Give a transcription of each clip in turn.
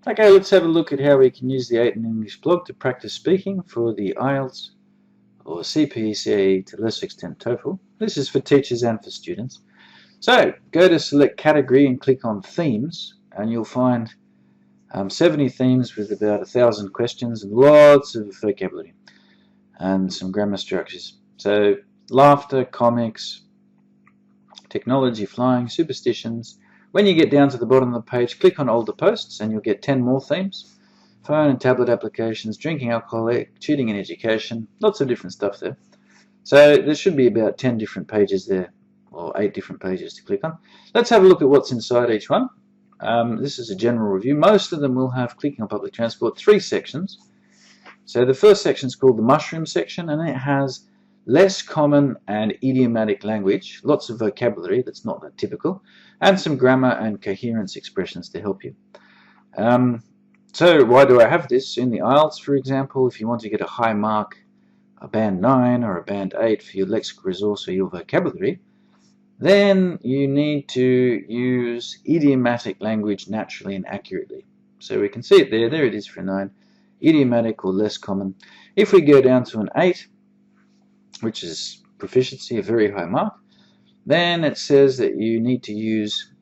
Okay, let's have a look at how we can use the 8 in English blog to practice speaking for the IELTS or CPE, CAE, to a lesser extent TOEFL. This is for teachers and for students. So go to select category and click on themes, and you'll find 70 themes with about 1,000 questions and lots of vocabulary and some grammar structures. So laughter, comics, technology, flying, superstitions. When you get down to the bottom of the page, click on older posts and you'll get 10 more themes. Phone and tablet applications, drinking alcohol, cheating in education, lots of different stuff there. So there should be about 10 different pages there, or 8 different pages to click on. Let's have a look at what's inside each one. This is a general review. Most of them will have, clicking on public transport, 3 sections. So the first section is called the mushroom section, and it has less common and idiomatic language, lots of vocabulary that's not that typical, and some grammar and coherence expressions to help you. So why do I have this? In the IELTS, for example, if you want to get a high mark, a band 9 or a band 8 for your lexical resource or your vocabulary, then you need to use idiomatic language naturally and accurately. So we can see it there. There it is for a 9, idiomatic or less common. If we go down to an 8, which is proficiency, a very high mark, then it says that you need to use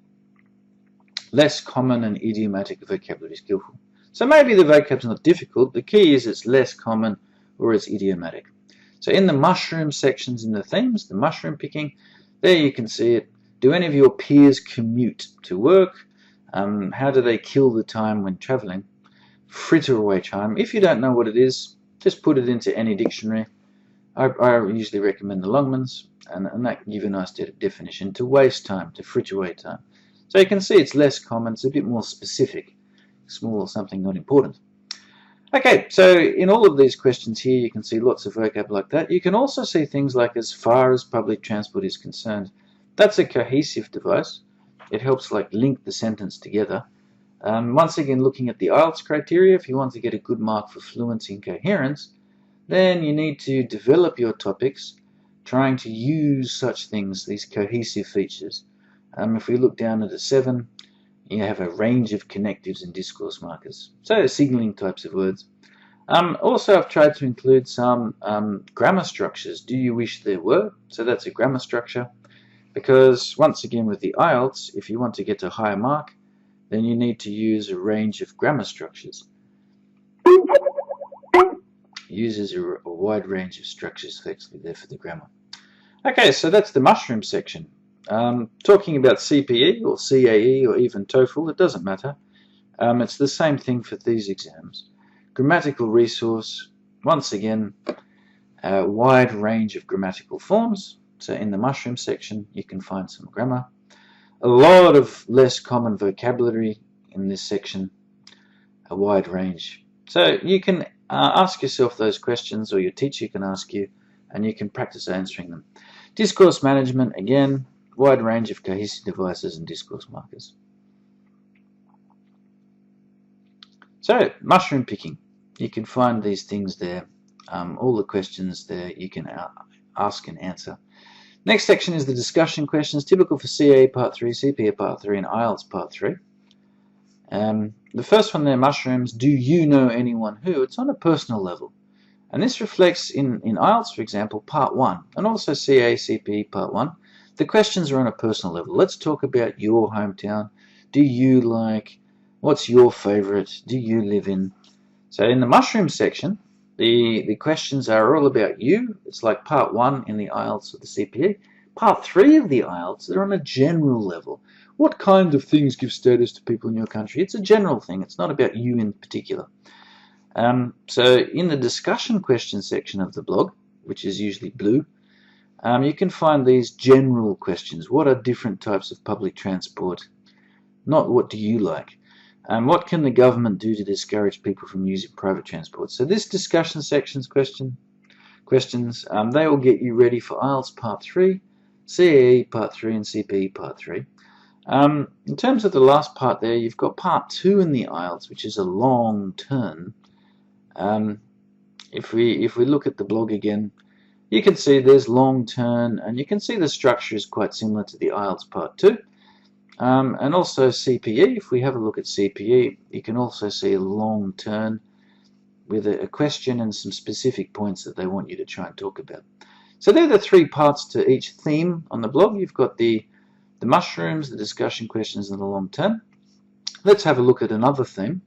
less common and idiomatic vocabulary skillful. So maybe the vocab's not difficult. The key is it's less common or it's idiomatic. So in the mushroom sections in the themes, the mushroom picking, there you can see it. Do any of your peers commute to work? How do they kill the time when traveling? Fritter away time. If you don't know what it is, just put it into any dictionary. I usually recommend the Longmans, and that can give you a nice definition. To waste time, to fritter away time. So you can see it's less common, it's a bit more specific. Small, something not important. Okay, so in all of these questions here you can see lots of vocab like that. You can also see things like as far as public transport is concerned. That's a cohesive device. It helps like link the sentence together. Once again, looking at the IELTS criteria, if you want to get a good mark for fluency and coherence, then you need to develop your topics trying to use such things, these cohesive features. If we look down at a 7, you have a range of connectives and discourse markers, so signaling types of words. Also, I've tried to include some grammar structures. Do you wish there were? So that's a grammar structure, because once again with the IELTS, if you want to get a higher mark, then you need to use a range of grammar structures. Uses a wide range of structures effectively there for the grammar. Okay, so that's the mushroom section. Talking about CPE or CAE or even TOEFL, it doesn't matter. It's the same thing for these exams. Grammatical resource, once again, a wide range of grammatical forms. So in the mushroom section you can find some grammar. A lot of less common vocabulary in this section, a wide range. So you can ask yourself those questions, or your teacher can ask you, and you can practice answering them. Discourse management, again, wide range of cohesive devices and discourse markers. So, mushroom picking. You can find these things there. All the questions there you can ask and answer. Next section is the discussion questions, typical for CAE Part 3, CPE Part 3, and IELTS Part 3. The first one there, mushrooms, do you know anyone who? It's on a personal level. And this reflects in IELTS, for example, Part 1, and also CAE, CPE Part 1. The questions are on a personal level. Let's talk about your hometown. Do you like? What's your favorite? Do you live in? So in the mushroom section, the questions are all about you. It's like Part 1 in the IELTS or the CPE. Part 3 of the IELTS, they're on a general level. What kind of things give status to people in your country? It's a general thing. It's not about you in particular. So in the discussion question section of the blog, which is usually blue, you can find these general questions. What are different types of public transport? Not what do you like? What can the government do to discourage people from using private transport? So this discussion sections questions, they will get you ready for IELTS Part 3, CAE Part 3 and CPE Part 3. In terms of the last part there, you've got Part 2 in the IELTS, which is a long turn. If we look at the blog again, you can see there's long turn, and you can see the structure is quite similar to the IELTS Part 2. And also CPE. If we have a look at CPE, you can also see a long turn with a question and some specific points that they want you to try and talk about. So they're the three parts to each theme on the blog. You've got the mushrooms, the discussion questions, and the long turn. Let's have a look at another theme.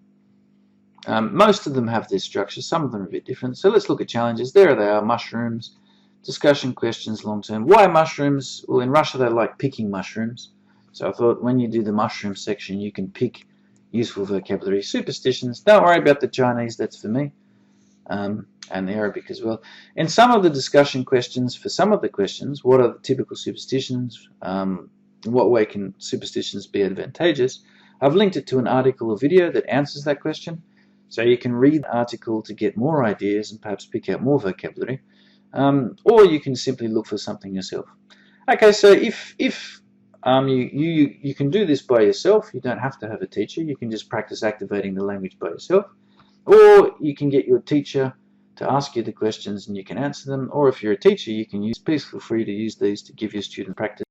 Most of them have this structure. Some of them are a bit different. So let's look at challenges. There they are, mushrooms, discussion questions, long term. Why mushrooms? Well, in Russia they like picking mushrooms. So I thought when you do the mushroom section, you can pick useful vocabulary. Superstitions, don't worry about the Chinese, that's for me. And the Arabic as well. In some of the discussion questions, for some of the questions, what are the typical superstitions? In what way can superstitions be advantageous? I've linked it to an article or video that answers that question. So you can read the article to get more ideas and perhaps pick out more vocabulary. Or you can simply look for something yourself. Okay, so if you can do this by yourself, you don't have to have a teacher. You can just practice activating the language by yourself. Or you can get your teacher to ask you the questions and you can answer them. Or if you're a teacher, you can please feel free to use these to give your student practice.